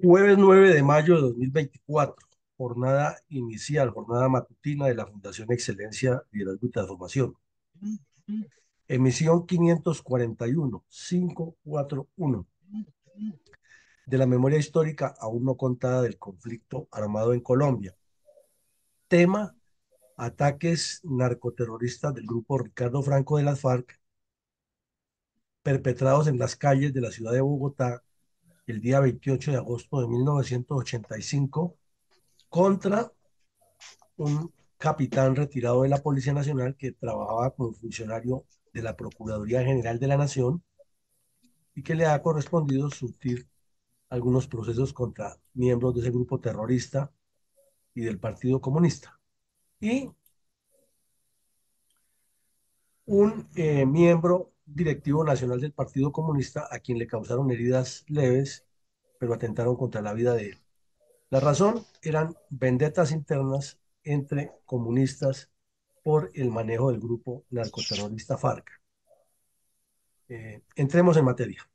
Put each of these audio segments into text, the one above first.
Jueves 9 de mayo de 2024, jornada inicial, jornada matutina de la Fundación Excelencia Liderazgo y Transformación. Emisión 541 de la memoria histórica aún no contada del conflicto armado en Colombia. Tema: ataques narcoterroristas del grupo Ricardo Franco de las FARC perpetrados en las calles de la ciudad de Bogotá el día 28 de agosto de 1985 contra un capitán retirado de la Policía Nacional que trabajaba como funcionario de la Procuraduría General de la Nación y que le ha correspondido surtir algunos procesos contra miembros de ese grupo terrorista y del Partido Comunista. Y un miembro directivo nacional del Partido Comunista a quien le causaron heridas leves, pero atentaron contra la vida de él. La razón eran vendetas internas entre comunistas por el manejo del grupo narcoterrorista FARC. Entremos en materia.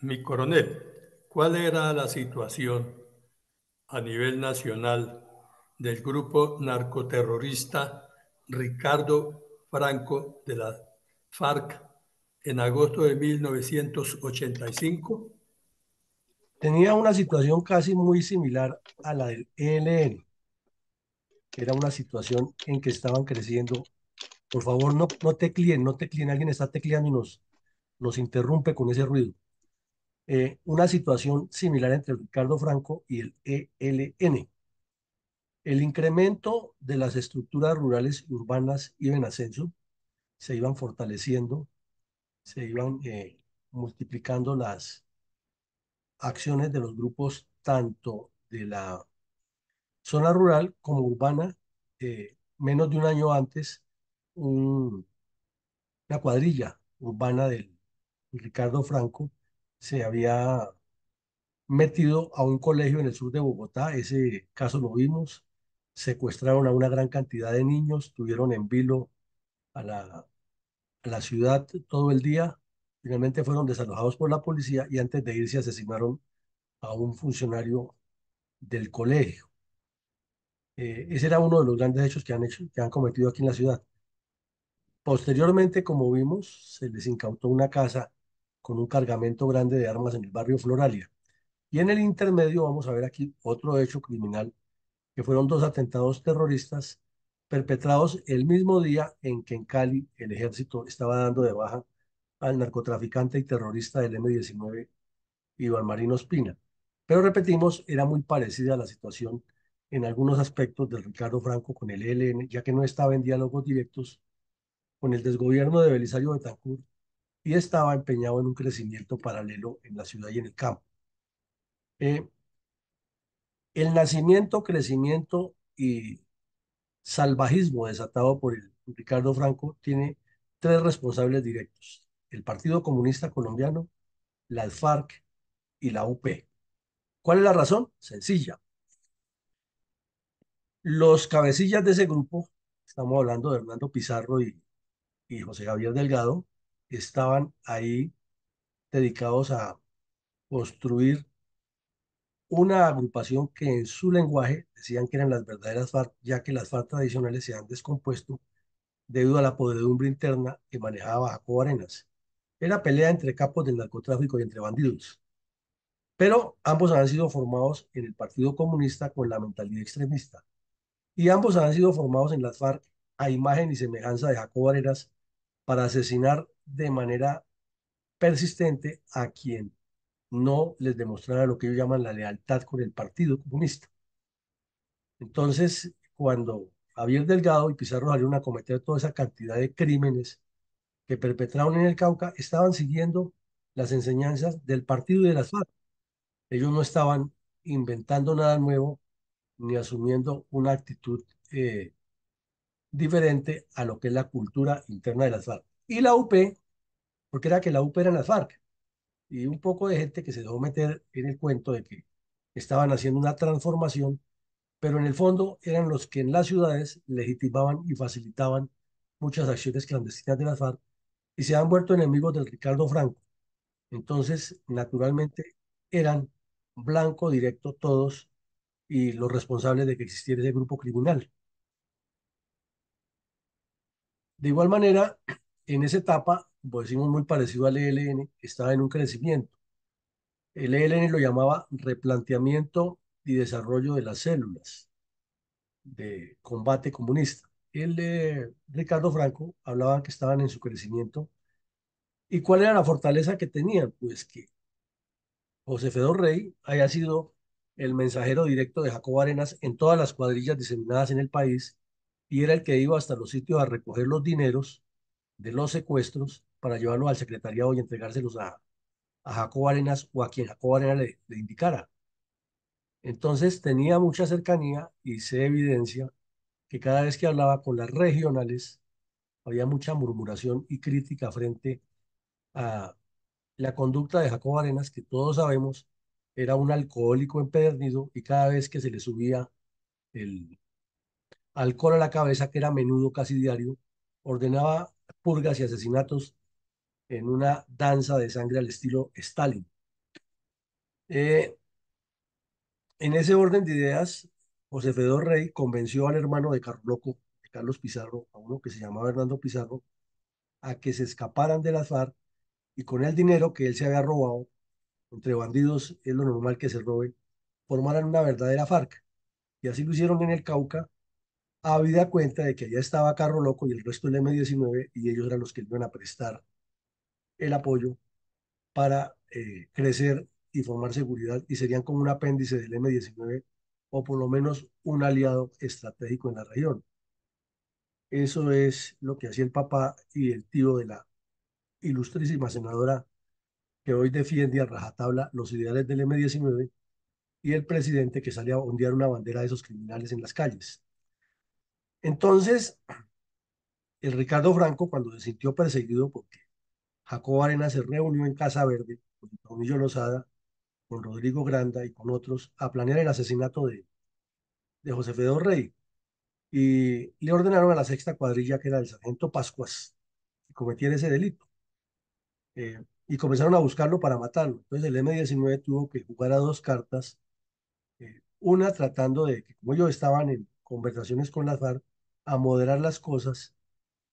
Mi coronel, ¿cuál era la situación a nivel nacional del grupo narcoterrorista Ricardo Franco de la FARC en agosto de 1985? Tenía una situación casi muy similar a la del ELN, que era una situación en que estaban creciendo. Por favor, no tecleen, no tecleen, alguien está tecleando y nos interrumpe con ese ruido. Una situación similar entre Ricardo Franco y el ELN. El incremento de las estructuras rurales y urbanas iba en ascenso, se iban fortaleciendo, se iban multiplicando las acciones de los grupos tanto de la zona rural como urbana. Menos de un año antes, una cuadrilla urbana del Ricardo Franco se había metido a un colegio en el sur de Bogotá. Ese caso lo vimos. Secuestraron a una gran cantidad de niños, tuvieron en vilo a la ciudad todo el día. Finalmente fueron desalojados por la policía y antes de irse asesinaron a un funcionario del colegio. Ese era uno de los grandes hechos que han cometido aquí en la ciudad. Posteriormente, como vimos, se les incautó una casa con un cargamento grande de armas en el barrio Floralia. Y en el intermedio vamos a ver aquí otro hecho criminal, que fueron dos atentados terroristas perpetrados el mismo día en que en Cali el ejército estaba dando de baja al narcotraficante y terrorista del M-19, Iván Marino Ospina. Pero repetimos, era muy parecida la situación en algunos aspectos del Ricardo Franco con el ELN, ya que no estaba en diálogos directos con el desgobierno de Belisario Betancur y estaba empeñado en un crecimiento paralelo en la ciudad y en el campo. Eh, el nacimiento, crecimiento y salvajismo desatado por el Ricardo Franco tiene tres responsables directos: el Partido Comunista Colombiano, las FARC y la UP. ¿Cuál es la razón? Sencilla. Los cabecillas de ese grupo, estamos hablando de Hernando Pizarro y José Javier Delgado, estaban ahí dedicados a construir una agrupación que en su lenguaje decían que eran las verdaderas FARC, ya que las FARC tradicionales se han descompuesto debido a la podredumbre interna que manejaba Jacobo Arenas. Era pelea entre capos del narcotráfico y entre bandidos. Pero ambos han sido formados en el Partido Comunista con la mentalidad extremista. Y ambos han sido formados en las FARC a imagen y semejanza de Jacobo Arenas para asesinar de manera persistente a quien no les demostrara lo que ellos llaman la lealtad con el Partido Comunista. Entonces, cuando Javier Delgado y Pizarro salieron a cometer toda esa cantidad de crímenes que perpetraron en el Cauca, estaban siguiendo las enseñanzas del partido y de las FARC. Ellos no estaban inventando nada nuevo ni asumiendo una actitud diferente a lo que es la cultura interna de las FARC. Y la UP, porque era que la UP era las FARC, y un poco de gente que se dejó meter en el cuento de que estaban haciendo una transformación, pero en el fondo eran los que en las ciudades legitimaban y facilitaban muchas acciones clandestinas de las FARC y se han vuelto enemigos del Ricardo Franco. Entonces, naturalmente, eran blanco directo todos y los responsables de que existiera ese grupo criminal. De igual manera, en esa etapa, como decimos, muy parecido al ELN, estaba en un crecimiento. El ELN lo llamaba replanteamiento y desarrollo de las células de combate comunista. Ricardo Franco hablaban que estaban en su crecimiento. ¿Y cuál era la fortaleza que tenían? Pues que José Fedor Rey haya sido el mensajero directo de Jacobo Arenas en todas las cuadrillas diseminadas en el país y era el que iba hasta los sitios a recoger los dineros de los secuestros para llevarlos al secretariado y entregárselos a Jacobo Arenas o a quien Jacobo Arenas le indicara. Entonces tenía mucha cercanía y se evidencia que cada vez que hablaba con las regionales había mucha murmuración y crítica frente a la conducta de Jacobo Arenas, que todos sabemos era un alcohólico empedernido y cada vez que se le subía el alcohol a la cabeza, que era a menudo casi diario, ordenaba purgas y asesinatos en una danza de sangre al estilo Stalin. Eh, en ese orden de ideas, José Fedor Rey convenció al hermano de Carloco, de Carlos Pizarro, a uno que se llamaba Hernando Pizarro, a que se escaparan de las FARC y con el dinero que él se había robado, entre bandidos es lo normal que se roben, formaran una verdadera FARC. Y así lo hicieron en el Cauca, habida cuenta de que allá estaba Carro Loco y el resto del M-19 y ellos eran los que le iban a prestar el apoyo para crecer y formar seguridad y serían como un apéndice del M-19 o por lo menos un aliado estratégico en la región. Eso es lo que hacía el papá y el tío de la ilustrísima senadora que hoy defiende a rajatabla los ideales del M-19 y el presidente que sale a ondear una bandera de esos criminales en las calles. Entonces, el Ricardo Franco, cuando se sintió perseguido porque Jacobo Arenas se reunió en Casa Verde con Tomillo Lozada, con Rodrigo Granda y con otros a planear el asesinato de José Fedor Rey. Y le ordenaron a la sexta cuadrilla, que era el sargento Pascuas, que cometiera ese delito. Y comenzaron a buscarlo para matarlo. Entonces el M-19 tuvo que jugar a dos cartas, una tratando de que, como ellos estaban en conversaciones con la FARC, a moderar las cosas,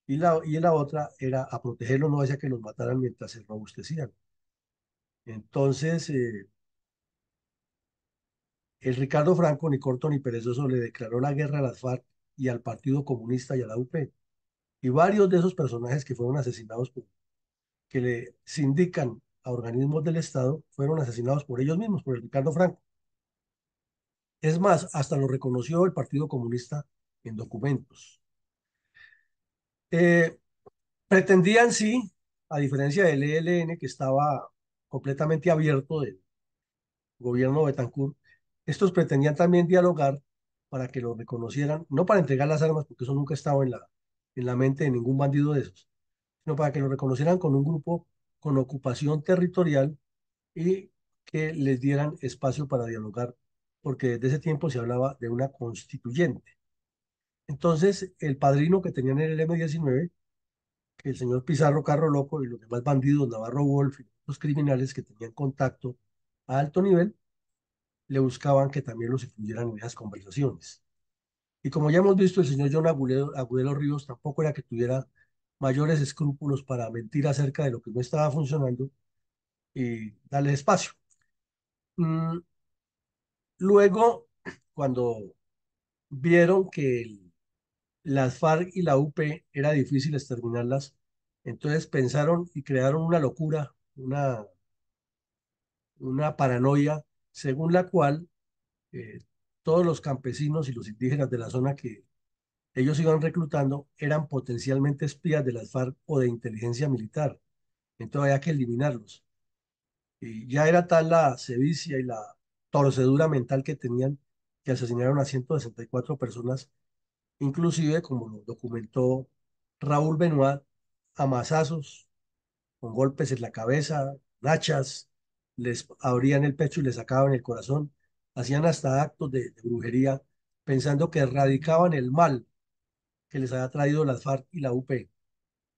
y la otra era a protegerlos, no haya que los mataran mientras se robustecían. Entonces, el Ricardo Franco, ni corto ni perezoso, le declaró la guerra a las FARC y al Partido Comunista y a la UP. Y varios de esos personajes que fueron asesinados, que le sindican a organismos del Estado, fueron asesinados por ellos mismos, por el Ricardo Franco. Es más, hasta lo reconoció el Partido Comunista en documentos. Eh, Pretendían, sí, a diferencia del ELN, que estaba completamente abierto del gobierno de Betancourt, estos pretendían también dialogar para que lo reconocieran, no para entregar las armas, porque eso nunca estaba en la mente de ningún bandido de esos, sino para que lo reconocieran con un grupo con ocupación territorial y que les dieran espacio para dialogar, porque desde ese tiempo se hablaba de una constituyente. Entonces, el padrino que tenían en el M-19, que el señor Pizarro Carro Loco y los demás bandidos, Navarro Wolf y los criminales que tenían contacto a alto nivel, le buscaban que también los incluyeran en esas conversaciones. Y como ya hemos visto, el señor John Agudelo Ríos tampoco era que tuviera mayores escrúpulos para mentir acerca de lo que no estaba funcionando y darle espacio. Mm, Luego, cuando vieron que las FARC y la UP era difícil exterminarlas, entonces pensaron y crearon una locura, una paranoia, según la cual eh, todos los campesinos y los indígenas de la zona que ellos iban reclutando eran potencialmente espías de las FARC o de inteligencia militar. Entonces había que eliminarlos. Y ya era tal la sevicia y la torcedura mental que tenían que asesinaron a 164 personas, inclusive, como lo documentó Raúl Benoit, a mazazos, con golpes en la cabeza, hachas, les abrían el pecho y les sacaban el corazón, hacían hasta actos de brujería, pensando que erradicaban el mal que les había traído las FARC y la UP.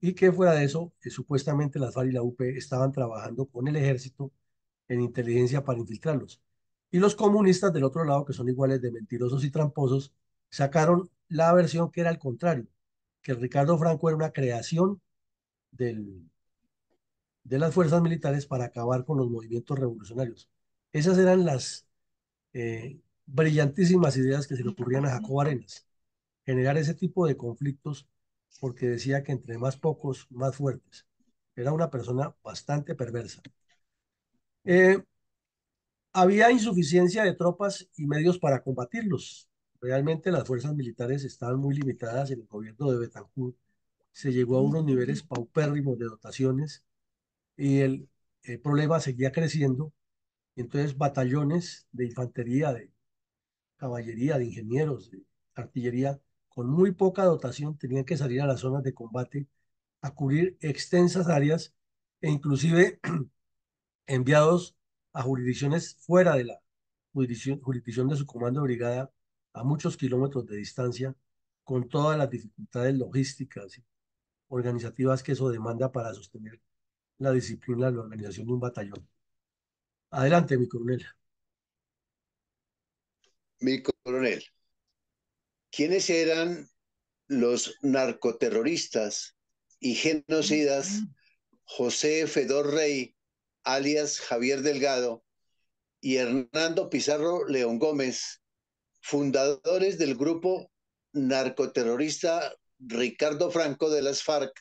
Y que fuera de eso, que supuestamente las FARC y la UP estaban trabajando con el ejército en inteligencia para infiltrarlos. Y los comunistas del otro lado, que son iguales de mentirosos y tramposos, sacaron la versión que era al contrario, que Ricardo Franco era una creación del, de las fuerzas militares para acabar con los movimientos revolucionarios. Esas eran las brillantísimas ideas que se le ocurrían a Jacobo Arenas, generar ese tipo de conflictos porque decía que entre más pocos, más fuertes. Era una persona bastante perversa. Eh, Había insuficiencia de tropas y medios para combatirlos. Realmente las fuerzas militares estaban muy limitadas en el gobierno de Betancourt. Se llegó a unos niveles paupérrimos de dotaciones y el problema seguía creciendo. Entonces, batallones de infantería, de caballería, de ingenieros, de artillería, con muy poca dotación, tenían que salir a las zonas de combate a cubrir extensas áreas e inclusive enviados a jurisdicciones fuera de la jurisdicción de su comando de brigada, a muchos kilómetros de distancia, con todas las dificultades logísticas y organizativas que eso demanda para sostener la disciplina de la organización de un batallón. Adelante, mi coronel. Mi coronel, ¿quiénes eran los narcoterroristas y genocidas José Fedor Rey, alias Javier Delgado, y Hernando Pizarro León Gómez, fundadores del grupo narcoterrorista Ricardo Franco de las FARC,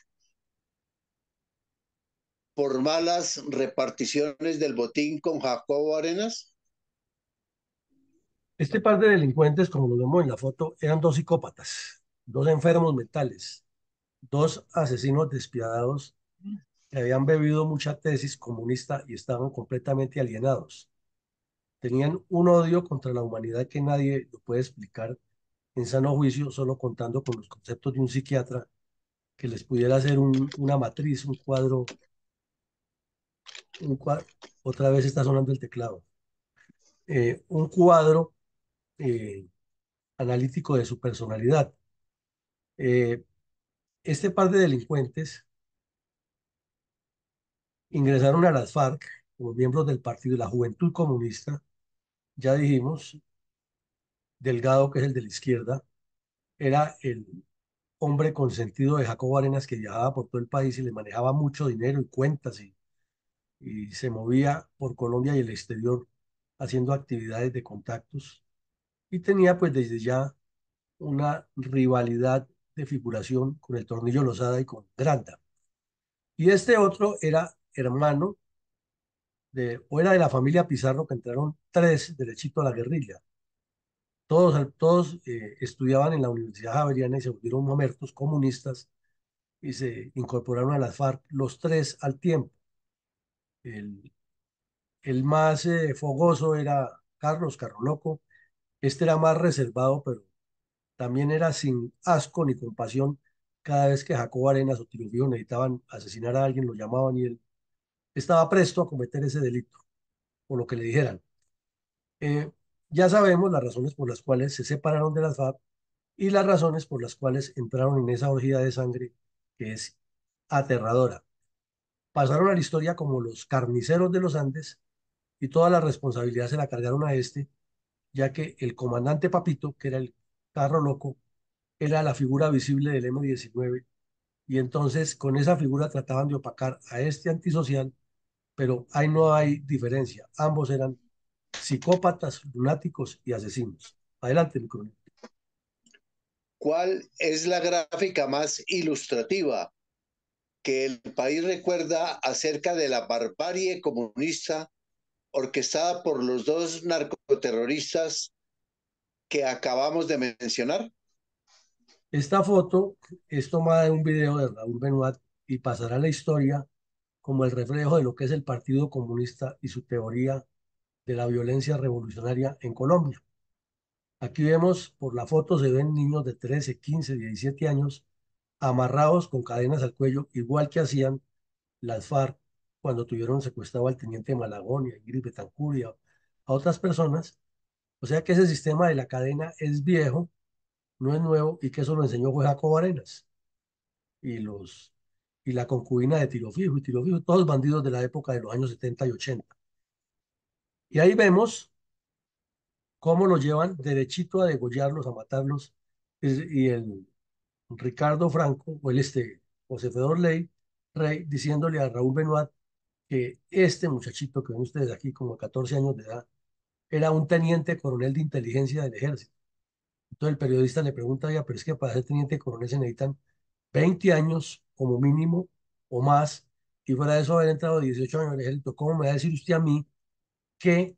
por malas reparticiones del botín con Jacobo Arenas? Este par de delincuentes, como lo vemos en la foto, eran dos psicópatas, dos enfermos mentales, dos asesinos despiadados que habían bebido mucha tesis comunista y estaban completamente alienados. Tenían un odio contra la humanidad que nadie lo puede explicar en sano juicio, solo contando con los conceptos de un psiquiatra que les pudiera hacer una matriz, un cuadro, otra vez está sonando el teclado, un cuadro eh, analítico de su personalidad. Eh, este par de delincuentes ingresaron a las FARC como miembros del partido de la Juventud Comunista, ya dijimos, Delgado, que es el de la izquierda, era el hombre consentido de Jacobo Arenas que viajaba por todo el país y le manejaba mucho dinero y cuentas y se movía por Colombia y el exterior haciendo actividades de contactos y tenía pues desde ya una rivalidad de figuración con el Tornillo Lozada y con Granda. Y este otro era hermano o era de la familia Pizarro, que entraron tres derechito a la guerrilla. Todos estudiaban en la Universidad Javeriana y se volvieron mamertos comunistas y se incorporaron a las FARC los tres al tiempo. El, el más fogoso era Carlos Carroloco. Este era más reservado, pero también era sin asco ni compasión. Cada vez que Jacobo Arenas o Tiro Fijo necesitaban asesinar a alguien, lo llamaban y él estaba presto a cometer ese delito, por lo que le dijeran. Eh, ya sabemos las razones por las cuales se separaron de las FARC y las razones por las cuales entraron en esa orgía de sangre que es aterradora. Pasaron a la historia como los carniceros de los Andes y toda la responsabilidad se la cargaron a este, ya que el comandante Papito, que era el carro loco, era la figura visible del M-19 y entonces con esa figura trataban de opacar a este antisocial, pero ahí no hay diferencia. Ambos eran psicópatas, lunáticos y asesinos. Adelante, mi coronel. ¿Cuál es la gráfica más ilustrativa que el país recuerda acerca de la barbarie comunista orquestada por los dos narcoterroristas que acabamos de mencionar? Esta foto es tomada de un video de Raúl Benoit y pasará a la historia como el reflejo de lo que es el Partido Comunista y su teoría de la violencia revolucionaria en Colombia. Aquí vemos, por la foto se ven niños de 13, 15, 17 años amarrados con cadenas al cuello, igual que hacían las FARC cuando tuvieron secuestrado al teniente Malagón y a Ingrid Betancourt y a otras personas. O sea que ese sistema de la cadena es viejo, no es nuevo, y que eso lo enseñó fue Jacobo Arenas y, y la concubina de Tiro Fijo, todos bandidos de la época de los años 70 y 80. Y ahí vemos cómo los llevan derechito a degollarlos, a matarlos. Y el Ricardo Franco, o el José Fedor Rey, diciéndole a Raúl Benoit que este muchachito que ven ustedes aquí, como 14 años de edad, era un teniente coronel de inteligencia del ejército. Entonces el periodista le pregunta, ya, pero es que para ser teniente coronel se necesitan 20 años como mínimo o más, y fuera de eso haber entrado 18 años en el ejército. ¿Cómo me va a decir usted a mí que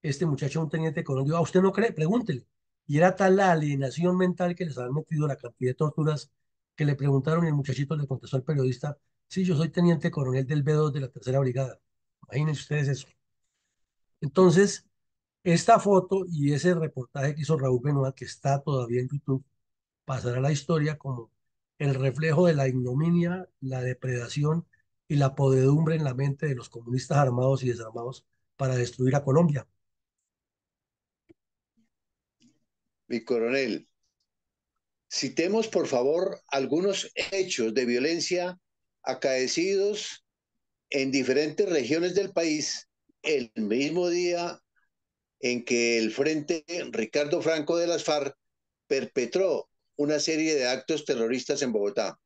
este muchacho es un teniente coronel? Digo, ¿a usted no cree? Pregúntele. Y era tal la alienación mental que les habían metido, la cantidad de torturas que le preguntaron, y el muchachito le contestó al periodista, sí, yo soy teniente coronel del B2 de la tercera brigada. Imagínense ustedes eso. Entonces, esta foto y ese reportaje que hizo Raúl Benoit, que está todavía en YouTube, pasará a la historia como el reflejo de la ignominia, la depredación y la podredumbre en la mente de los comunistas armados y desarmados para destruir a Colombia. Mi coronel, citemos por favor algunos hechos de violencia acaecidos en diferentes regiones del país el mismo día en que el Frente Ricardo Franco de las FARC perpetró una serie de actos terroristas en Bogotá.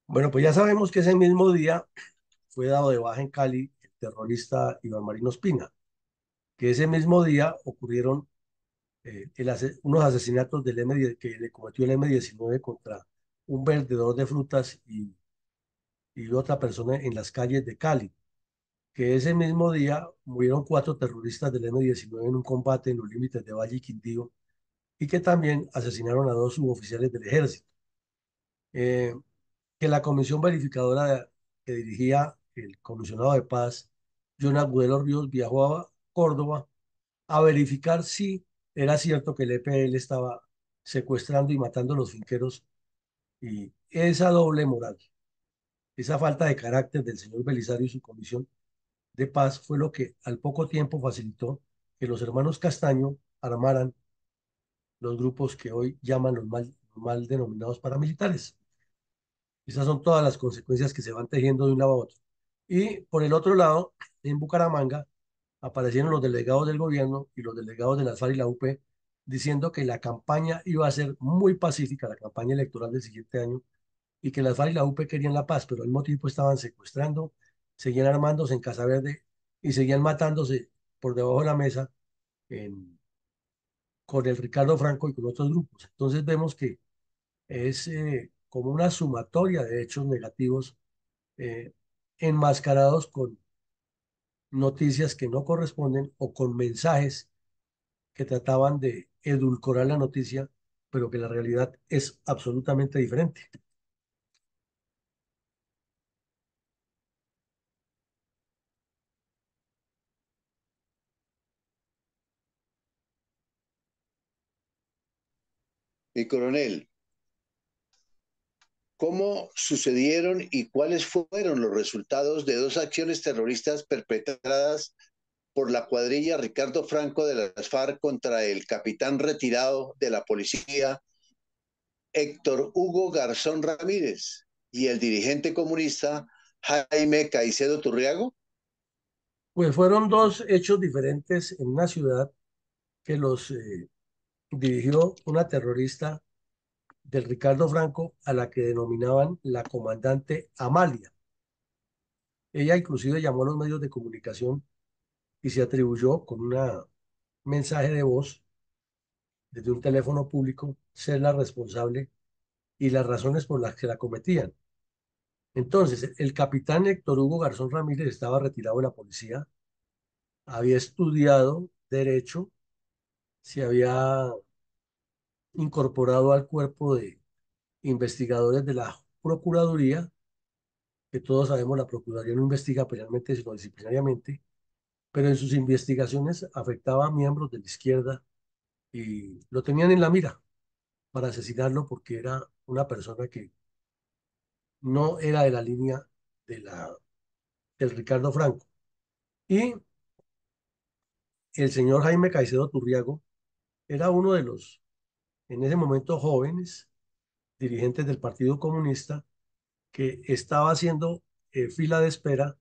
Bueno, pues ya sabemos que ese mismo día fue dado de baja en Cali el terrorista Iván Marino Ospina, que ese mismo día ocurrieron unos asesinatos que le cometió el M-19 contra un vendedor de frutas y otra persona en las calles de Cali, que ese mismo día murieron 4 terroristas del M-19 en un combate en los límites de Valle y Quindío, y que también asesinaron a 2 suboficiales del ejército. Eh, que la comisión verificadora que dirigía el comisionado de paz, John Agudelo Ríos, viajó a Córdoba a verificar si era cierto que el EPL estaba secuestrando y matando a los finqueros, y esa doble moral, esa falta de carácter del señor Belisario y su comisión de paz fue lo que al poco tiempo facilitó que los hermanos Castaño armaran los grupos que hoy llaman los mal denominados paramilitares. Esas son todas las consecuencias que se van tejiendo de un lado a otro. Y por el otro lado, en Bucaramanga, aparecieron los delegados del gobierno y los delegados de la FARC y la UP diciendo que la campaña iba a ser muy pacífica, la campaña electoral del siguiente año, y que las FARC y la UP querían la paz, pero al mismo tiempo estaban secuestrando, seguían armándose en Casa Verde y seguían matándose por debajo de la mesa con el Ricardo Franco y con otros grupos. Entonces vemos que es como una sumatoria de hechos negativos, eh, enmascarados con noticias que no corresponden o con mensajes que trataban de edulcorar la noticia, pero que la realidad es absolutamente diferente. Mi coronel, ¿cómo sucedieron y cuáles fueron los resultados de dos acciones terroristas perpetradas por la cuadrilla Ricardo Franco de las FARC contra el capitán retirado de la policía Héctor Hugo Garzón Ramírez y el dirigente comunista Jaime Caicedo Turriago? Pues fueron 2 hechos diferentes en una ciudad que los dirigió una terrorista del Ricardo Franco a la que denominaban la comandante Amalia. Ella inclusive llamó a los medios de comunicación y se atribuyó con un mensaje de voz desde un teléfono público ser la responsable y las razones por las que la cometían. Entonces, el capitán Héctor Hugo Garzón Ramírez estaba retirado de la policía, había estudiado derecho, se había incorporado al cuerpo de investigadores de la Procuraduría, que todos sabemos la Procuraduría no investiga penalmente, sino disciplinariamente, pero en sus investigaciones afectaba a miembros de la izquierda y lo tenían en la mira para asesinarlo porque era una persona que no era de la línea de del Ricardo Franco. Y el señor Jaime Caicedo Turriago era uno de los, en ese momento, jóvenes dirigentes del Partido Comunista que estaba haciendo fila de espera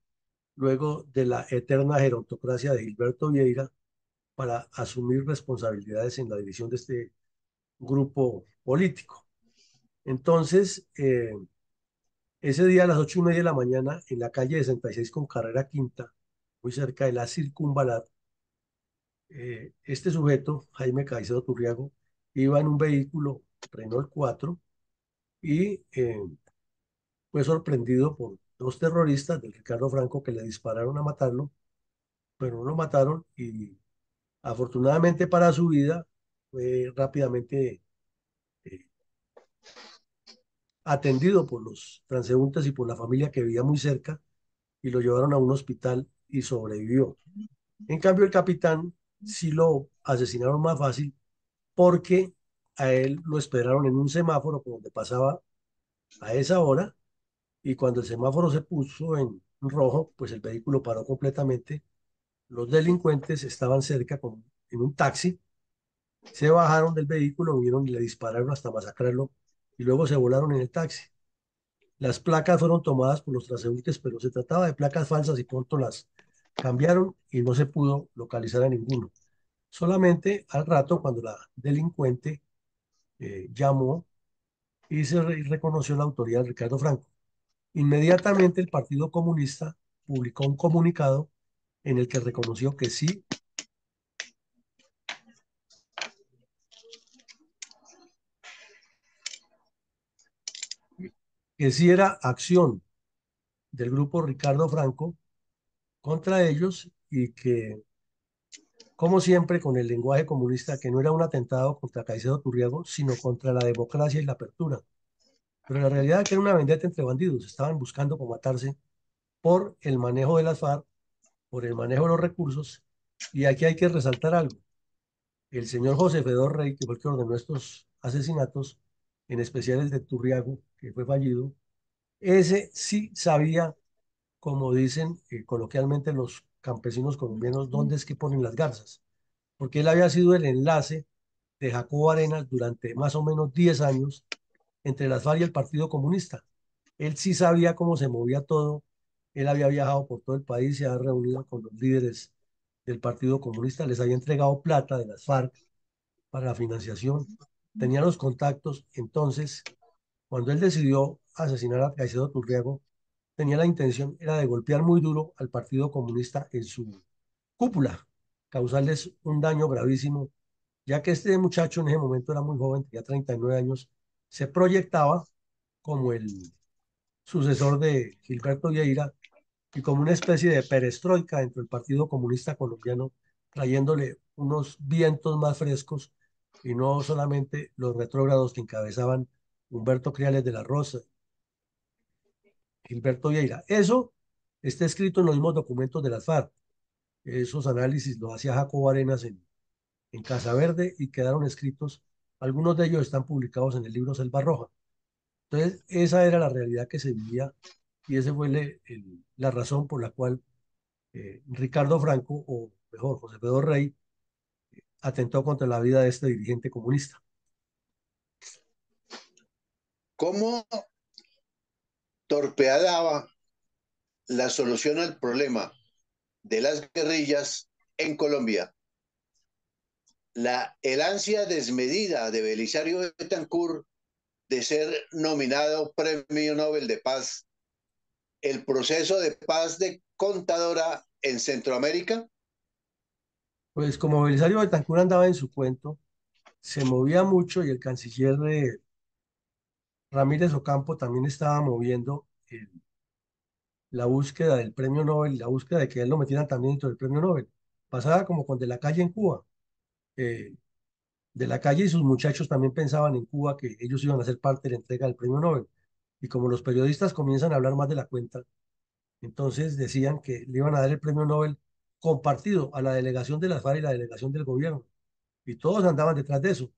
luego de la eterna gerontocracia de Gilberto Vieira, para asumir responsabilidades en la dirección de este grupo político. Entonces, ese día a las 8:30 de la mañana, en la calle 66 con carrera quinta, muy cerca de la Circunvalar, este sujeto, Jaime Caicedo Turriago, iba en un vehículo Renault 4 y fue sorprendido por dos terroristas del Ricardo Franco que le dispararon a matarlo, pero no lo mataron y afortunadamente para su vida fue rápidamente eh, atendido por los transeúntes y por la familia que vivía muy cerca y lo llevaron a un hospital y sobrevivió. En cambio, el capitán sí lo asesinaron más fácil porque a él lo esperaron en un semáforo por donde pasaba a esa hora y cuando el semáforo se puso en rojo, pues el vehículo paró completamente. Los delincuentes estaban cerca en un taxi, se bajaron del vehículo, vinieron y le dispararon hasta masacrarlo y luego se volaron en el taxi. Las placas fueron tomadas por los transeúntes, pero se trataba de placas falsas y pronto las cambiaron y no se pudo localizar a ninguno. Solamente al rato, cuando la delincuente llamó y reconoció la autoría de Ricardo Franco. Inmediatamente el Partido Comunista publicó un comunicado en el que reconoció que sí era acción del grupo Ricardo Franco contra ellos y que, como siempre, con el lenguaje comunista, que no era un atentado contra Caicedo Turriago, sino contra la democracia y la apertura. Pero la realidad es que era una vendetta entre bandidos, estaban buscando por matarse por el manejo de las FARC, por el manejo de los recursos, y aquí hay que resaltar algo. El señor José Fedor Rey, que fue el que ordenó estos asesinatos, en especial el de Turriago, que fue fallido, ese sí sabía, como dicen coloquialmente los campesinos colombianos, dónde es que ponen las garzas, porque él había sido el enlace de Jacobo Arenas durante más o menos 10 años entre las FARC y el Partido Comunista. Él sí sabía cómo se movía todo, él había viajado por todo el país, se había reunido con los líderes del Partido Comunista, les había entregado plata de las FARC para la financiación, tenía los contactos, entonces, cuando él decidió asesinar a Caicedo Turriago, tenía la intención, era de golpear muy duro al Partido Comunista en su cúpula, causarles un daño gravísimo, ya que este muchacho en ese momento era muy joven, tenía 39 años, se proyectaba como el sucesor de Gilberto Vieira y como una especie de perestroika dentro del Partido Comunista Colombiano, trayéndole unos vientos más frescos y no solamente los retrógrados que encabezaban Humberto Criales de la Rosa, Gilberto Vieira. Eso está escrito en los mismos documentos de las FARC. Esos análisis los hacía Jacobo Arenas en Casa Verde y quedaron escritos. Algunos de ellos están publicados en el libro Selva Roja. Entonces, esa era la realidad que se vivía y esa fue la razón por la cual Ricardo Franco, o mejor, José Pedro Rey, atentó contra la vida de este dirigente comunista. ¿Cómo torpedeaba la solución al problema de las guerrillas en Colombia? El ansia desmedida de Belisario Betancourt de ser nominado Premio Nobel de Paz, el proceso de paz de Contadora en Centroamérica. Pues como Belisario Betancur andaba en su cuento, se movía mucho y el canciller Ramírez Ocampo también estaba moviendo la búsqueda del premio Nobel, la búsqueda de que él lo metieran también dentro del premio Nobel. Pasaba como con De la Calle en Cuba. Eh, De la Calle y sus muchachos también pensaban en Cuba que ellos iban a ser parte de la entrega del premio Nobel. Y como los periodistas comienzan a hablar más de la cuenta, entonces decían que le iban a dar el premio Nobel compartido a la delegación de las FARC y la delegación del gobierno. Y todos andaban detrás de eso.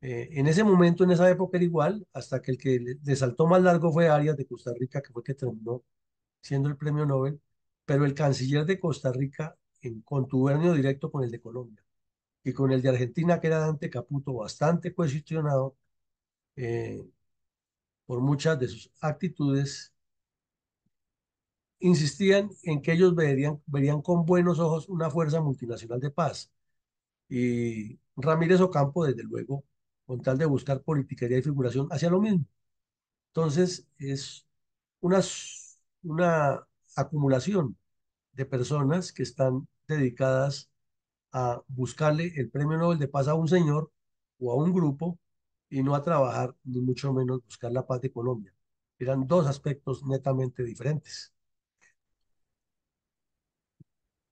En ese momento, en esa época era igual, hasta que el que le saltó más largo fue Arias de Costa Rica, que fue el que terminó siendo el premio Nobel, pero el canciller de Costa Rica en contubernio directo con el de Colombia y con el de Argentina, que era Dante Caputo, bastante cuestionado eh, por muchas de sus actitudes, insistían en que ellos verían con buenos ojos una fuerza multinacional de paz. Y Ramírez Ocampo, desde luego, con tal de buscar politiquería y figuración, hacía lo mismo. Entonces, es una, una acumulación de personas que están dedicadas a buscarle el premio Nobel de Paz a un señor o a un grupo y no a trabajar, ni mucho menos buscar la paz de Colombia. Eran dos aspectos netamente diferentes.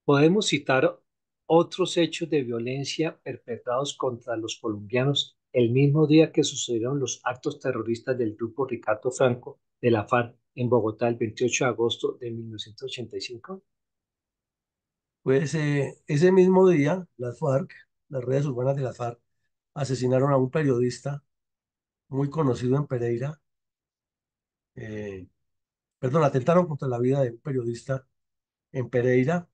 Podemos citar otros hechos de violencia perpetrados contra los colombianos el mismo día que sucedieron los actos terroristas del grupo Ricardo Franco de la FARC en Bogotá el 28 de agosto de 1985. Pues ese mismo día, las FARC, las redes urbanas de las FARC, asesinaron a un periodista muy conocido en Pereira, eh, perdón, atentaron contra la vida de un periodista en Pereira,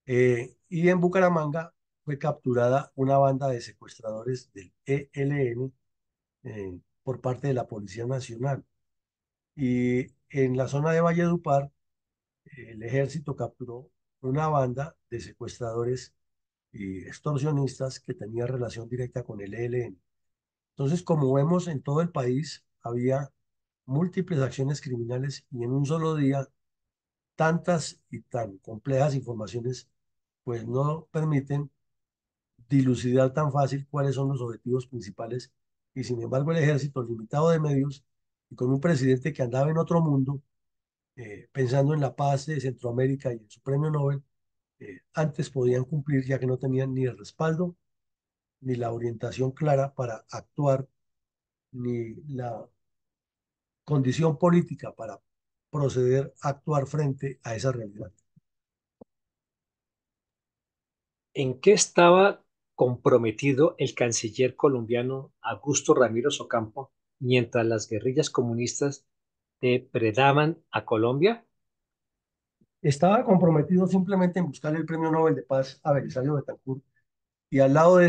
y en Bucaramanga fue capturada una banda de secuestradores del ELN por parte de la Policía Nacional. Y en la zona de Valledupar, el ejército capturó una banda de secuestradores y extorsionistas que tenía relación directa con el ELN. Entonces, como vemos en todo el país, había múltiples acciones criminales y en un solo día tantas y tan complejas informaciones, pues no permiten dilucidar tan fácil cuáles son los objetivos principales. Y sin embargo, el ejército limitado de medios y con un presidente que andaba en otro mundo, pensando en la paz de Centroamérica y en su premio Nobel, antes podían cumplir ya que no tenían ni el respaldo ni la orientación clara para actuar, ni la condición política para proceder a actuar frente a esa realidad. ¿En qué estaba comprometido el canciller colombiano Augusto Ramírez Ocampo mientras las guerrillas comunistas depredaban a Colombia? Estaba comprometido simplemente en buscar el premio Nobel de Paz a Belisario Betancourt y al lado de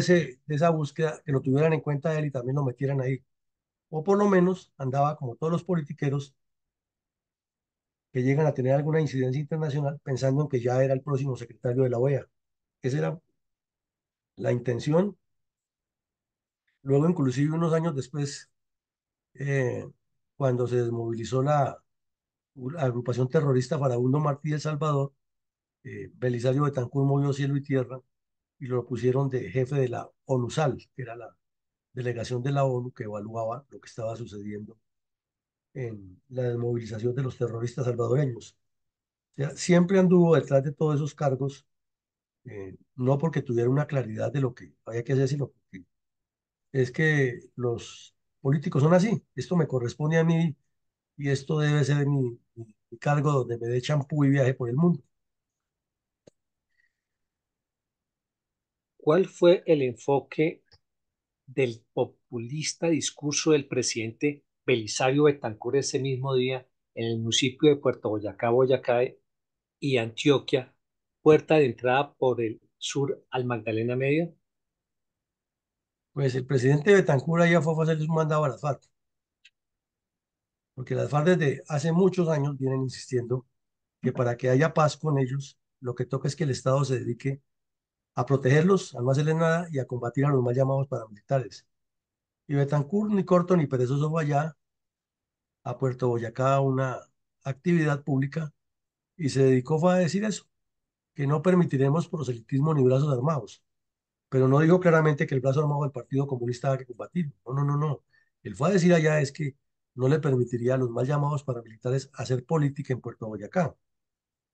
esa búsqueda que lo tuvieran en cuenta él y también lo metieran ahí. O por lo menos andaba como todos los politiqueros que llegan a tener alguna incidencia internacional pensando en que ya era el próximo secretario de la OEA. Esa era la intención. Luego, inclusive unos años después, eh, cuando se desmovilizó la agrupación terrorista Farabundo Martí de El Salvador, Belisario Betancur movió cielo y tierra y lo pusieron de jefe de la ONUSAL, que era la delegación de la ONU que evaluaba lo que estaba sucediendo en la desmovilización de los terroristas salvadoreños. O sea, siempre anduvo detrás de todos esos cargos, no porque tuviera una claridad de lo que había que hacer, sino porque es que los políticos son así. Esto me corresponde a mí y esto debe ser mi cargo donde me dé champú y viaje por el mundo. ¿Cuál fue el enfoque del populista discurso del presidente Belisario Betancur ese mismo día en el municipio de Puerto Boyacá, Boyacá y Antioquia, puerta de entrada por el sur al Magdalena Medio? Pues el presidente Betancur ya fue a hacerles un mandado a las FARC, porque las FARC desde hace muchos años vienen insistiendo que para que haya paz con ellos, lo que toca es que el Estado se dedique a protegerlos, a no hacerles nada y a combatir a los mal llamados paramilitares. Y Betancur, ni corto ni perezoso, fue allá a Puerto Boyacá a una actividad pública y se dedicó fue a decir eso, que no permitiremos proselitismo ni brazos armados, pero no dijo claramente que el brazo armado del Partido Comunista había que combatir. No, no, no, no. Él fue a decir allá es que no le permitiría a los mal llamados paramilitares hacer política en Puerto Boyacá,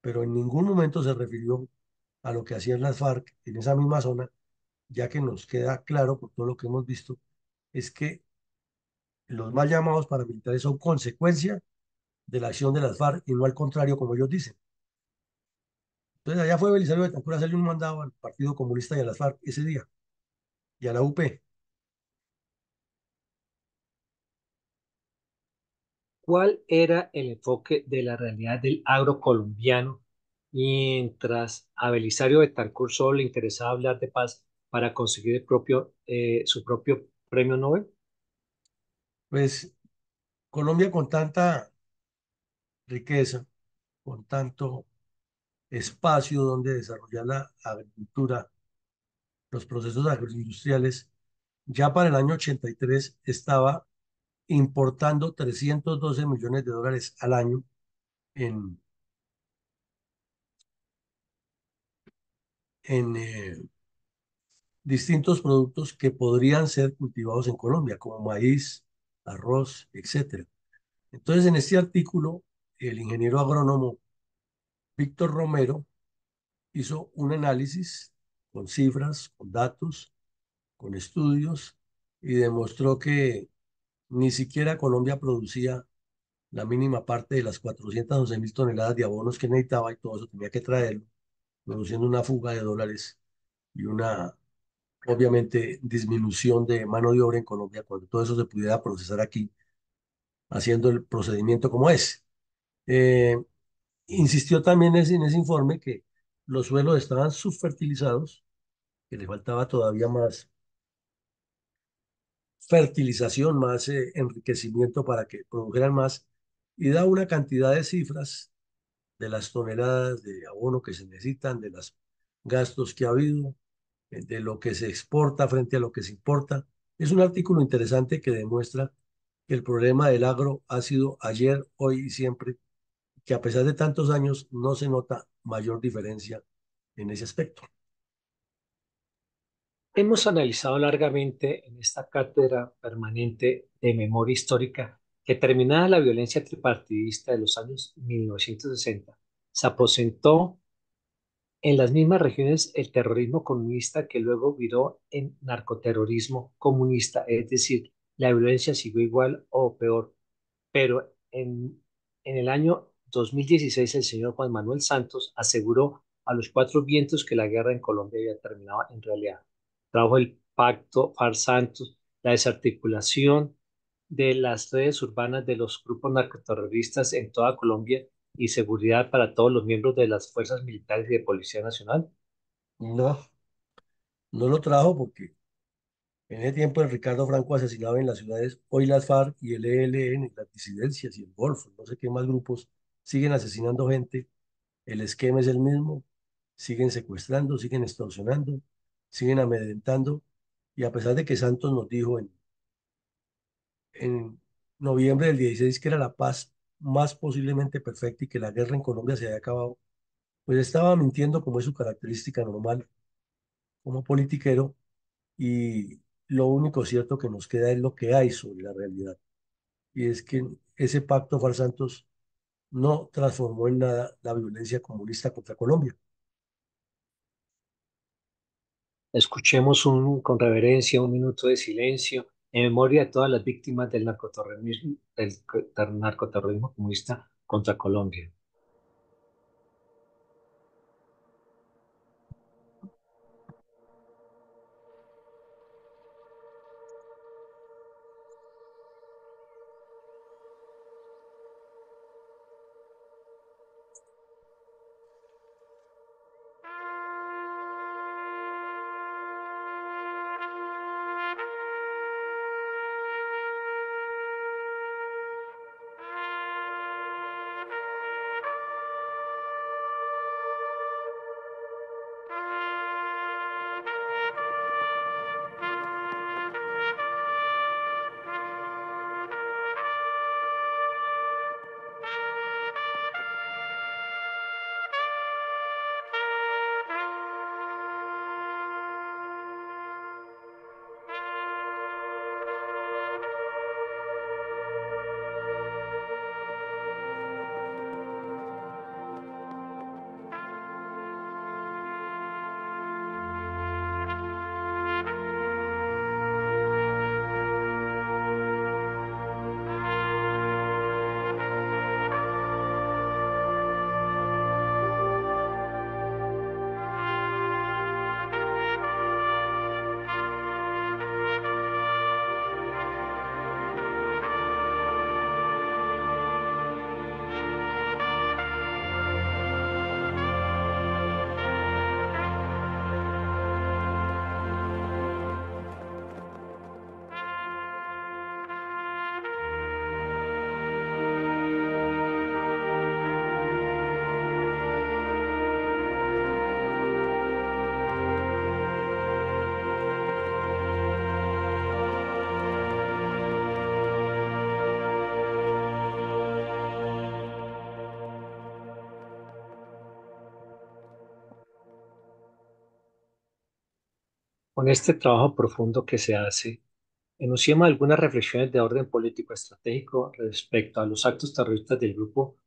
pero en ningún momento se refirió a lo que hacían las FARC en esa misma zona, ya que nos queda claro por todo lo que hemos visto, es que los mal llamados paramilitares son consecuencia de la acción de las FARC y no al contrario, como ellos dicen. Entonces allá fue Belisario Betancur a hacerle un mandado al Partido Comunista y a las FARC ese día, y a la UP. ¿Cuál era el enfoque de la realidad del agro colombiano mientras a Belisario Betancur solo le interesaba hablar de paz para conseguir su propio premio Nobel? Pues Colombia con tanta riqueza, con tanto espacio donde desarrollar la agricultura, los procesos agroindustriales, ya para el año 83 estaba importando 312 millones de dólares al año en, en distintos productos que podrían ser cultivados en Colombia, como maíz, arroz, etcétera. Entonces, en este artículo, el ingeniero agrónomo Víctor Romero hizo un análisis con cifras, con datos, con estudios, y demostró que ni siquiera Colombia producía la mínima parte de las 411.000 toneladas de abonos que necesitaba y todo eso tenía que traerlo, produciendo una fuga de dólares y una, obviamente, disminución de mano de obra en Colombia cuando todo eso se pudiera procesar aquí, haciendo el procedimiento como es. Eh, Insistió también en ese informe que los suelos estaban subfertilizados, que le faltaba todavía más fertilización, más enriquecimiento para que produjeran más, y da una cantidad de cifras de las toneladas de abono que se necesitan, de los gastos que ha habido, de lo que se exporta frente a lo que se importa. Es un artículo interesante que demuestra que el problema del agro ha sido ayer, hoy y siempre, que a pesar de tantos años no se nota mayor diferencia en ese aspecto. Hemos analizado largamente en esta cátedra permanente de memoria histórica que terminada la violencia tripartidista de los años 1960, se aposentó en las mismas regiones el terrorismo comunista que luego viró en narcoterrorismo comunista, es decir, la violencia siguió igual o peor, pero en el año 2016 el señor Juan Manuel Santos aseguró a los cuatro vientos que la guerra en Colombia había terminado en realidad. Trajo el pacto FARC-Santos, la desarticulación de las redes urbanas de los grupos narcoterroristas en toda Colombia y seguridad para todos los miembros de las fuerzas militares y de Policía Nacional. No, no lo trajo porque en ese tiempo el Ricardo Franco asesinaba en las ciudades, hoy las FARC y el ELN, las disidencias y el Golfo, no sé qué más grupos, siguen asesinando gente, el esquema es el mismo, siguen secuestrando, siguen extorsionando, siguen amedrentando, y a pesar de que Santos nos dijo en noviembre del 16 que era la paz más posiblemente perfecta y que la guerra en Colombia se había acabado, pues estaba mintiendo como es su característica normal como politiquero, y lo único cierto que nos queda es lo que hay sobre la realidad. Y es que ese pacto Farsantos no transformó en nada la violencia comunista contra Colombia. Escuchemos con reverencia un minuto de silencio en memoria de todas las víctimas del narcoterrorismo comunista contra Colombia. Con este trabajo profundo que se hace, enunciamos algunas reflexiones de orden político estratégico respecto a los actos terroristas del grupo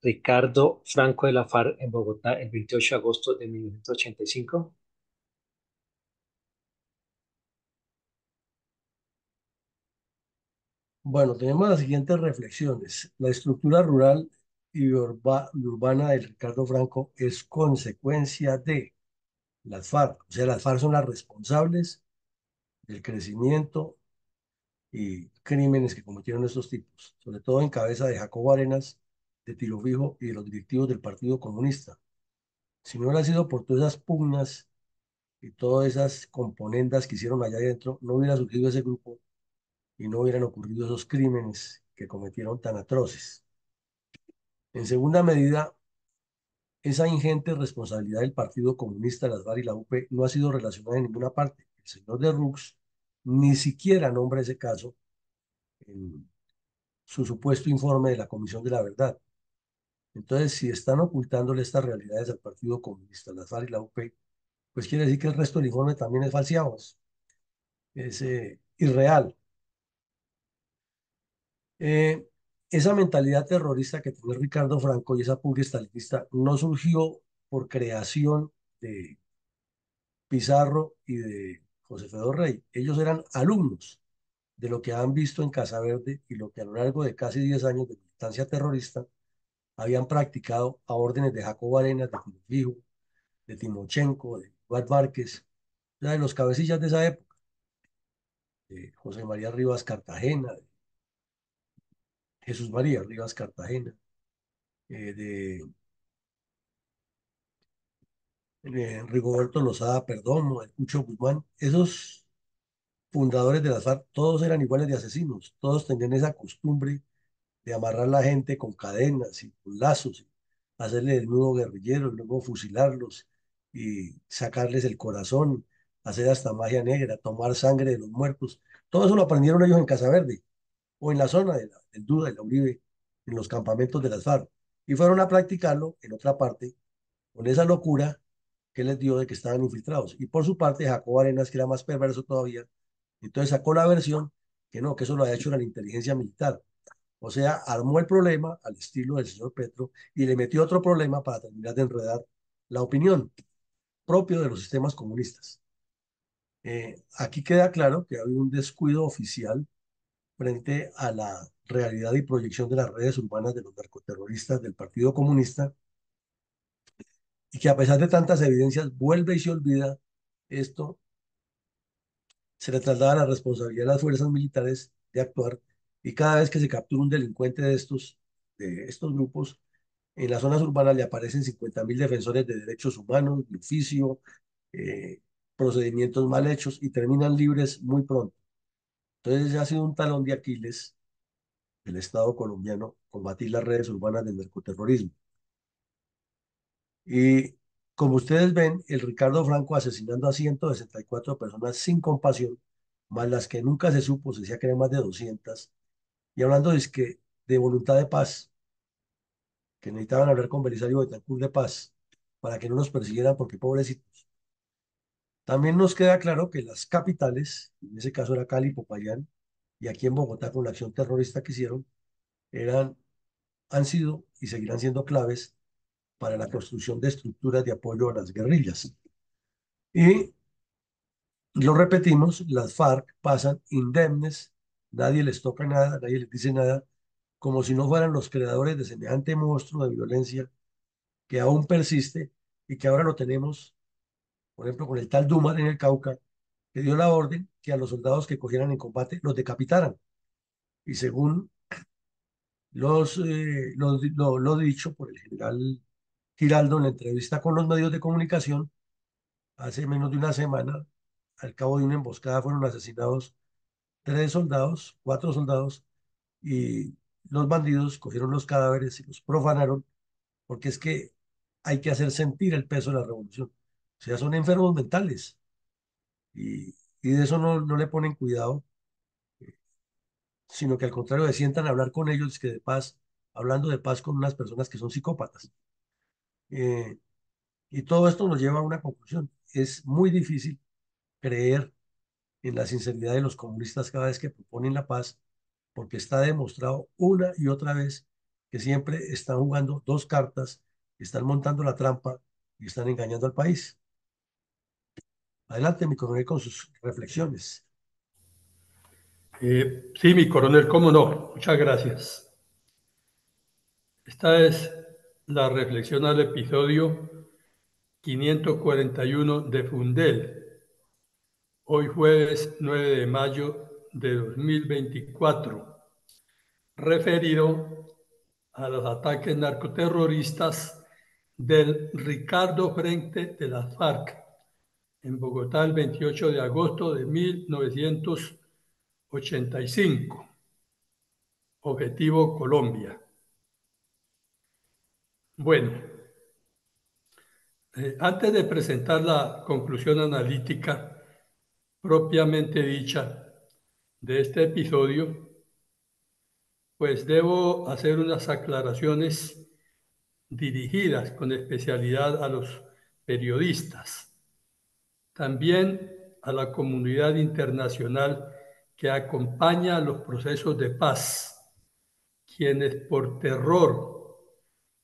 Ricardo Franco de la FARC en Bogotá el 28 de agosto de 1985. Bueno, tenemos las siguientes reflexiones. La estructura rural y urbana de Ricardo Franco es consecuencia de las FARC. O sea, las FARC son las responsables del crecimiento y crímenes que cometieron estos tipos, sobre todo en cabeza de Jacobo Arenas, de Tiro Fijo y de los directivos del Partido Comunista. Si no hubiera sido por todas esas pugnas y todas esas componendas que hicieron allá adentro, no hubiera surgido ese grupo y no hubieran ocurrido esos crímenes que cometieron tan atroces. En segunda medida, esa ingente responsabilidad del Partido Comunista, las FARC y la UP no ha sido relacionada en ninguna parte. El señor de Rux ni siquiera nombra ese caso en su supuesto informe de la Comisión de la Verdad. Entonces, si están ocultándole estas realidades al Partido Comunista, las FARC y la UP, pues quiere decir que el resto del informe también es falseado, es irreal. Eh, esa mentalidad terrorista que tenía Ricardo Franco y esa pugna estalinista no surgió por creación de Pizarro y de José Fedor Rey. Ellos eran alumnos de lo que han visto en Casa Verde y lo que a lo largo de casi 10 años de militancia terrorista habían practicado a órdenes de Jacobo Arenas, de Fijo, de Timochenko, de Iván Márquez, de los cabecillas de esa época, de José María Rivas Cartagena, de Jesús María Rivas Cartagena, de Rigoberto Lozada Perdomo, de Cucho Guzmán. Esos fundadores de las FARC, todos eran iguales de asesinos, todos tenían esa costumbre de amarrar a la gente con cadenas y con lazos, hacerle el nudo guerrillero, y luego fusilarlos y sacarles el corazón, hacer hasta magia negra, tomar sangre de los muertos. Todo eso lo aprendieron ellos en Casa Verde o en la zona del Duda, de la Uribe, en los campamentos de las FARC. Y fueron a practicarlo en otra parte con esa locura que les dio de que estaban infiltrados. Y por su parte, Jacobo Arenas, que era más perverso todavía, entonces sacó la versión que no, que eso lo había hecho la inteligencia militar. O sea, armó el problema al estilo del señor Petro y le metió otro problema para terminar de enredar la opinión propio de los sistemas comunistas. Aquí queda claro que había un descuido oficial frente a la realidad y proyección de las redes urbanas de los narcoterroristas del Partido Comunista y que a pesar de tantas evidencias vuelve y se olvida esto, se le traslada la responsabilidad a las fuerzas militares de actuar y cada vez que se captura un delincuente de estos grupos, en las zonas urbanas le aparecen 50.000 defensores de derechos humanos, de oficio, eh, procedimientos mal hechos y terminan libres muy pronto. Entonces ya ha sido un talón de Aquiles del Estado colombiano combatir las redes urbanas del narcoterrorismo. Y como ustedes ven, el Ricardo Franco asesinando a 164 personas sin compasión, más las que nunca se supo, se decía que eran más de 200, y hablando de voluntad de paz, que necesitaban hablar con Belisario Betancur de paz, para que no nos persiguieran porque pobrecitos. También nos queda claro que las capitales, en ese caso era Cali, Popayán, y aquí en Bogotá con la acción terrorista que hicieron, eran, han sido y seguirán siendo claves para la construcción de estructuras de apoyo a las guerrillas. Y lo repetimos, las FARC pasan indemnes, nadie les toca nada, nadie les dice nada, como si no fueran los creadores de semejante monstruo de violencia que aún persiste y que ahora lo tenemos, por ejemplo, con el tal Duman en el Cauca, que dio la orden que a los soldados que cogieran en combate los decapitaran. Y según lo dicho por el general Giraldo en la entrevista con los medios de comunicación, hace menos de una semana, al cabo de una emboscada, fueron asesinados 3 soldados, 4 soldados, y los bandidos cogieron los cadáveres y los profanaron, porque es que hay que hacer sentir el peso de la revolución. O sea, son enfermos mentales y de eso no le ponen cuidado, sino que al contrario, se sientan a hablar con ellos, que de paz, hablando de paz con unas personas que son psicópatas. Eh, y todo esto nos lleva a una conclusión. Es muy difícil creer en la sinceridad de los comunistas cada vez que proponen la paz, porque está demostrado una y otra vez que siempre están jugando dos cartas, están montando la trampa y están engañando al país. Adelante, mi coronel, con sus reflexiones. Sí, mi coronel, cómo no. Muchas gracias. Esta es la reflexión al episodio 541 de Fundel, hoy jueves 9 de mayo de 2024, referido a los ataques narcoterroristas del Ricardo Frente de las FARC en Bogotá el 28 de agosto de 1985. Objetivo Colombia. Bueno, antes de presentar la conclusión analítica propiamente dicha de este episodio, pues debo hacer unas aclaraciones dirigidas con especialidad a los periodistas, también a la comunidad internacional que acompaña los procesos de paz, quienes por terror,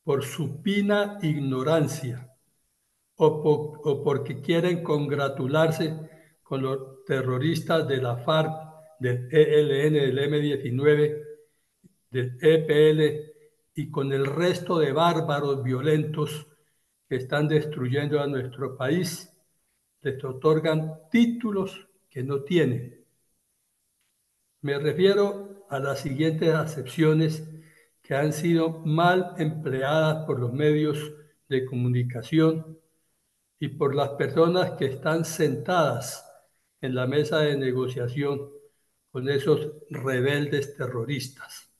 por supina ignorancia o porque quieren congratularse con los terroristas de la FARC, del ELN, del M-19, del EPL y con el resto de bárbaros violentos que están destruyendo a nuestro país, les otorgan títulos que no tienen. Me refiero a las siguientes acepciones que han sido mal empleadas por los medios de comunicación y por las personas que están sentadas en la mesa de negociación con esos rebeldes terroristas.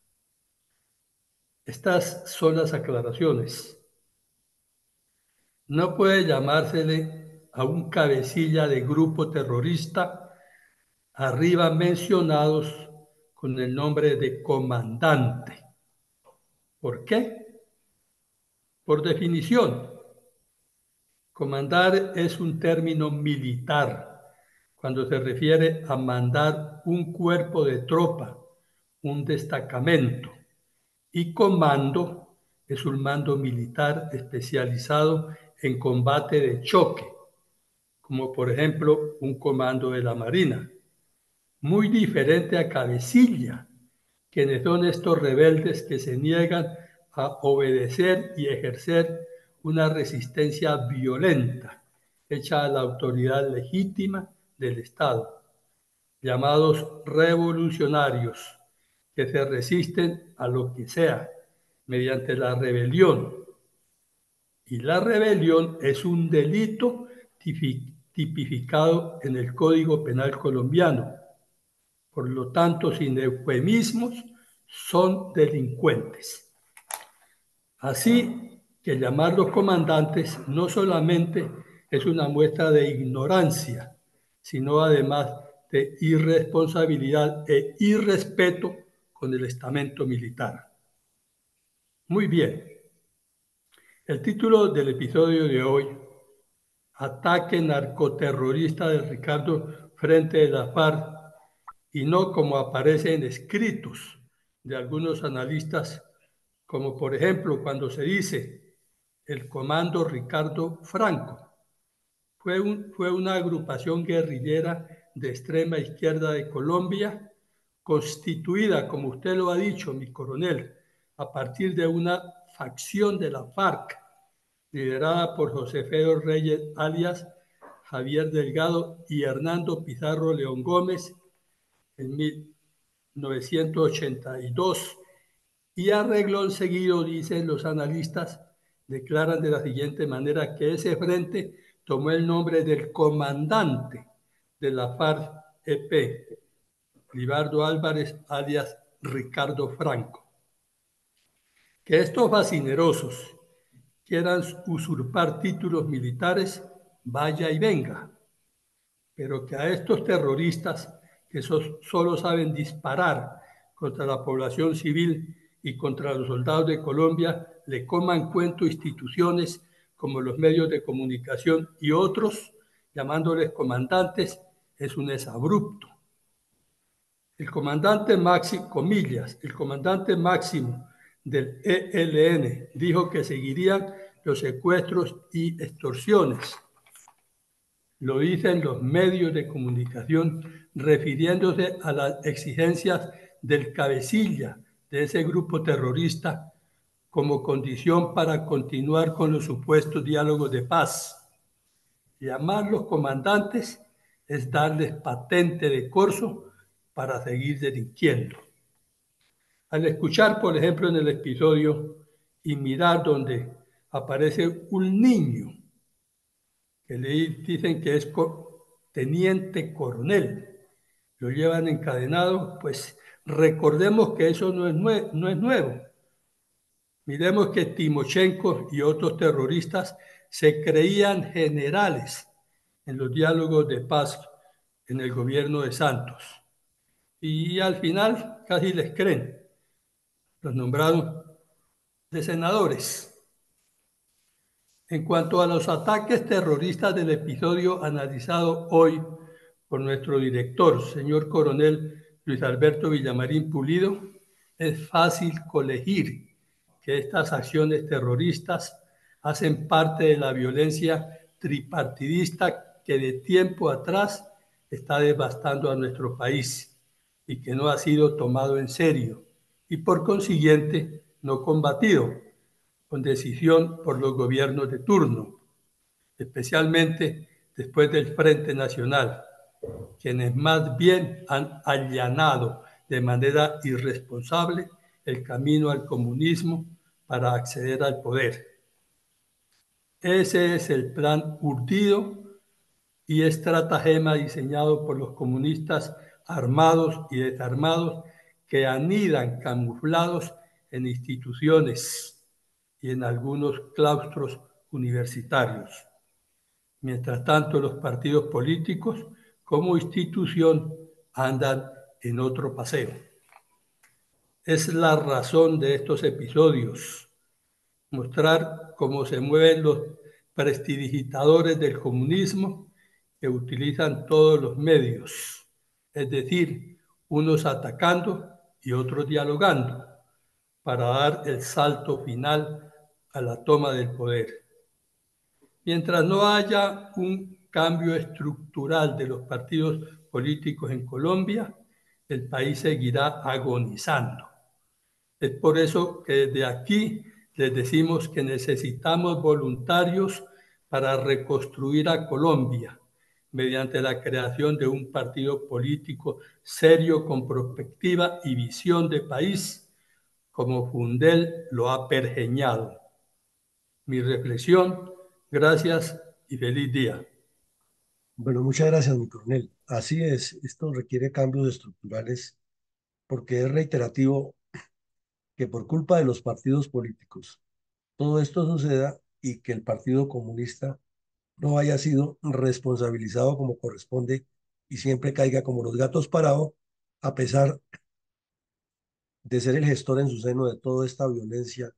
Estas son las aclaraciones. No puede llamársele a un cabecilla de grupo terrorista arriba mencionados con el nombre de comandante. ¿Por qué? Por definición, comandar es un término militar cuando se refiere a mandar un cuerpo de tropa, un destacamento, y comando es un mando militar especializado en combate de choque, como por ejemplo un comando de la Marina. Muy diferente a cabecilla, quienes son estos rebeldes que se niegan a obedecer y ejercer una resistencia violenta hecha a la autoridad legítima del Estado, llamados revolucionarios, que se resisten a lo que sea mediante la rebelión. Y la rebelión es un delito tipificado en el Código Penal colombiano. Por lo tanto, sin eufemismos, son delincuentes. Así que llamarlos comandantes no solamente es una muestra de ignorancia, sino además de irresponsabilidad e irrespeto con el estamento militar. Muy bien. El título del episodio de hoy, Ataque narcoterrorista de Ricardo Frente de la FARC, y no como aparece en escritos de algunos analistas, como por ejemplo cuando se dice el Comando Ricardo Franco. Fue una agrupación guerrillera de extrema izquierda de Colombia, constituida, como usted lo ha dicho, mi coronel, a partir de una facción de la FARC, liderada por José Fedor Reyes, alias Javier Delgado, y Hernando Pizarro León Gómez, en 1982, y a reglón seguido, dicen los analistas, declaran de la siguiente manera que ese frente tomó el nombre del comandante de la FARC-EP, Libardo Álvarez, alias Ricardo Franco. Que estos fascinerosos quieran usurpar títulos militares, vaya y venga, pero que a estos terroristas que solo saben disparar contra la población civil y contra los soldados de Colombia, le coman cuento instituciones como los medios de comunicación y otros, llamándoles comandantes, es un exabrupto. El comandante máximo, comillas, el comandante máximo del ELN dijo que seguirían los secuestros y extorsiones. Lo dicen los medios de comunicación refiriéndose a las exigencias del cabecilla de ese grupo terrorista como condición para continuar con los supuestos diálogos de paz. Llamarlos comandantes es darles patente de corso para seguir delinquiendo. Al escuchar, por ejemplo, en el episodio y mirar donde aparece un niño que le dicen que es teniente coronel, lo llevan encadenado, pues recordemos que eso no es nuevo. Miremos que Timochenko y otros terroristas se creían generales en los diálogos de paz en el gobierno de Santos. Y al final casi les creen. Los nombraron de senadores. En cuanto a los ataques terroristas del episodio analizado hoy por nuestro director, señor coronel Luis Alberto Villamarín Pulido, es fácil colegir que estas acciones terroristas hacen parte de la violencia tripartidista que de tiempo atrás está devastando a nuestro país y que no ha sido tomado en serio y por consiguiente no combatido con decisión por los gobiernos de turno, especialmente después del Frente Nacional, quienes más bien han allanado de manera irresponsable el camino al comunismo para acceder al poder. Ese es el plan urdido y estratagema diseñado por los comunistas armados y desarmados que anidan camuflados en instituciones y en algunos claustros universitarios. Mientras tanto, los partidos políticos como institución andan en otro paseo. Es la razón de estos episodios, mostrar cómo se mueven los prestidigitadores del comunismo que utilizan todos los medios, es decir, unos atacando y otros dialogando, para dar el salto final a la toma del poder. Mientras no haya un cambio estructural de los partidos políticos en Colombia, el país seguirá agonizando. Es por eso que desde aquí les decimos que necesitamos voluntarios para reconstruir a Colombia mediante la creación de un partido político serio con perspectiva y visión de país, como Fundel lo ha pergeñado. Mi reflexión, gracias y feliz día. Bueno, muchas gracias, mi coronel. Así es, esto requiere cambios estructurales porque es reiterativo que por culpa de los partidos políticos todo esto suceda y que el Partido Comunista no haya sido responsabilizado como corresponde y siempre caiga como los gatos parados, a pesar de ser el gestor en su seno de toda esta violencia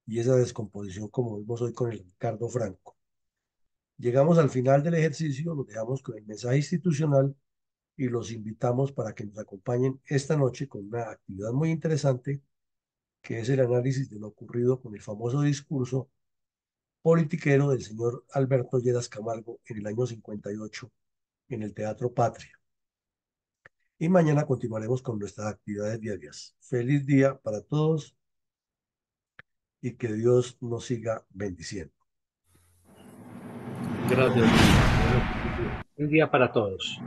y esa descomposición como vimos hoy con el Ricardo Franco. Llegamos al final del ejercicio, los dejamos con el mensaje institucional y los invitamos para que nos acompañen esta noche con una actividad muy interesante que es el análisis de lo ocurrido con el famoso discurso politiquero del señor Alberto Lleras Camargo en el año 58 en el Teatro Patria. Y mañana continuaremos con nuestras actividades diarias. Feliz día para todos y que Dios nos siga bendiciendo. Gracias. Un día para todos.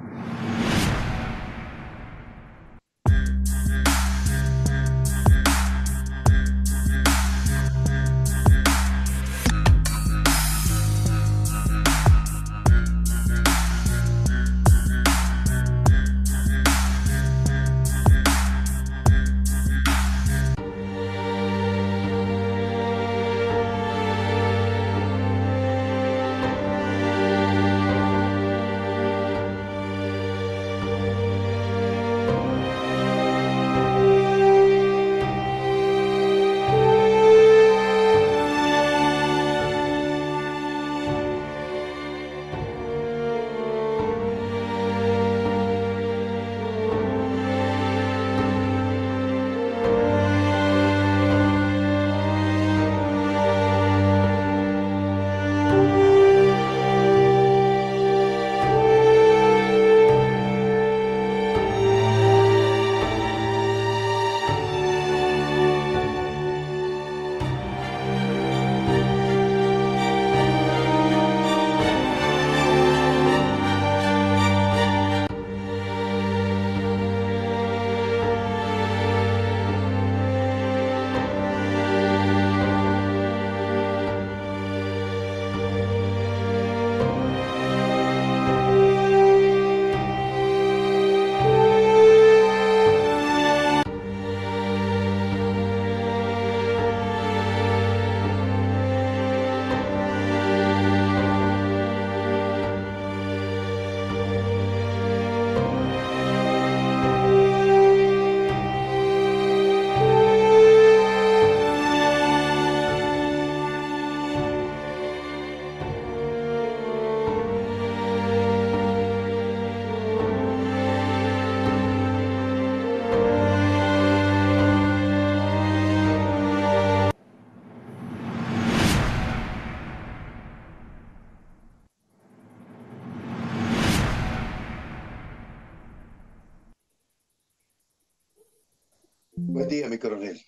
día, mi coronel.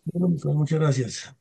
Bueno, muchas gracias.